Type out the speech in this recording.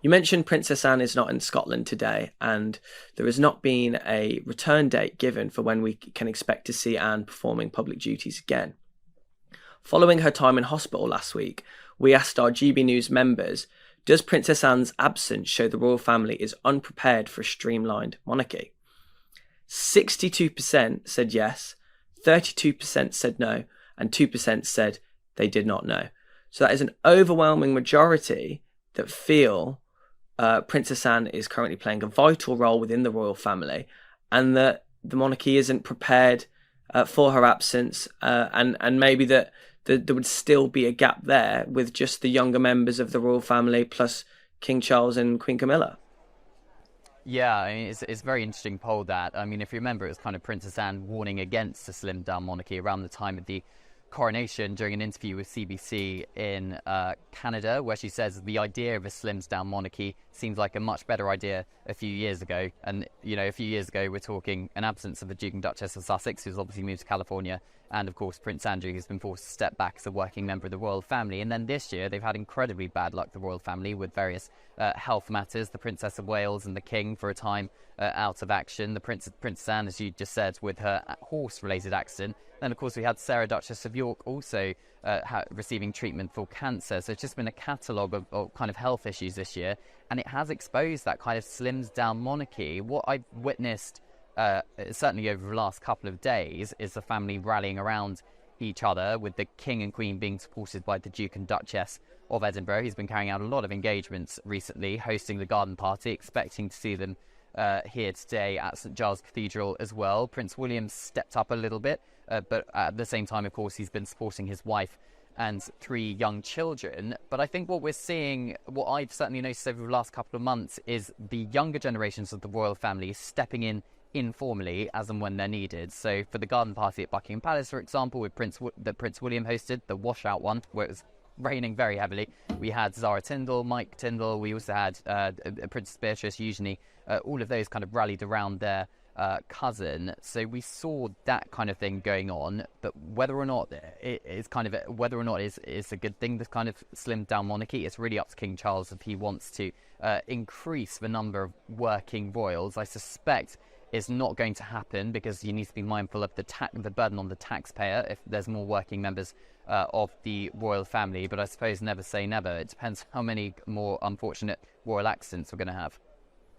You mentioned Princess Anne is not in Scotland today, and there has not been a return date given for when we can expect to see Anne performing public duties again. Following her time in hospital last week, we asked our GB News members, does Princess Anne's absence show the royal family is unprepared for a streamlined monarchy? 62% said yes, 32% said no, and 2% said they did not know. So that is an overwhelming majority that feel Princess Anne is currently playing a vital role within the royal family, and that the monarchy isn't prepared for her absence, and maybe that there would still be a gap there with just the younger members of the royal family plus King Charles and Queen Camilla. Yeah, I mean, it's a very interesting poll that. I mean, if you remember, it was kind of Princess Anne warning against a slimmed down monarchy around the time of the coronation during an interview with CBC in Canada, where she says the idea of a slimmed down monarchy seems like a much better idea a few years ago. And, you know, a few years ago, we're talking an absence of the Duke and Duchess of Sussex, who's obviously moved to California, and of course Prince Andrew, who's been forced to step back as a working member of the royal family. And then this year, they've had incredibly bad luck, the royal family, with various health matters. The Princess of Wales and the King for a time out of action. The Princess Anne, as you just said, with her horse-related accident. Then, of course, we had Sarah, Duchess of York, also receiving treatment for cancer. So it's just been a catalogue of kind of health issues this year. And it has exposed that kind of slimmed-down monarchy. What I've witnessed, certainly over the last couple of days, is the family rallying around each other, with the King and Queen being supported by the Duke and Duchess of Edinburgh. He's been carrying out a lot of engagements recently, hosting the garden party, expecting to see them here today at St Giles Cathedral as well. Prince William stepped up a little bit, but at the same time, of course, he's been supporting his wife and 3 young children. But I think what we're seeing, what I've certainly noticed over the last couple of months, is the younger generations of the royal family stepping in informally as and when they're needed. So for the garden party at Buckingham Palace, for example, with Prince William hosted, the washout one, where it was raining very heavily, we had Zara Tindall, Mike Tindall, we also had Princess Beatrice, usually all of those kind of rallied around their cousin. So we saw that kind of thing going on, but whether or not it is kind of whether or not it's a good thing, this kind of slimmed down monarchy, it's really up to King Charles if he wants to increase the number of working royals. I suspect it's not going to happen, because you need to be mindful of the burden on the taxpayer if there's more working members of the royal family. But I suppose never say never. It depends how many more unfortunate royal accidents we're going to have.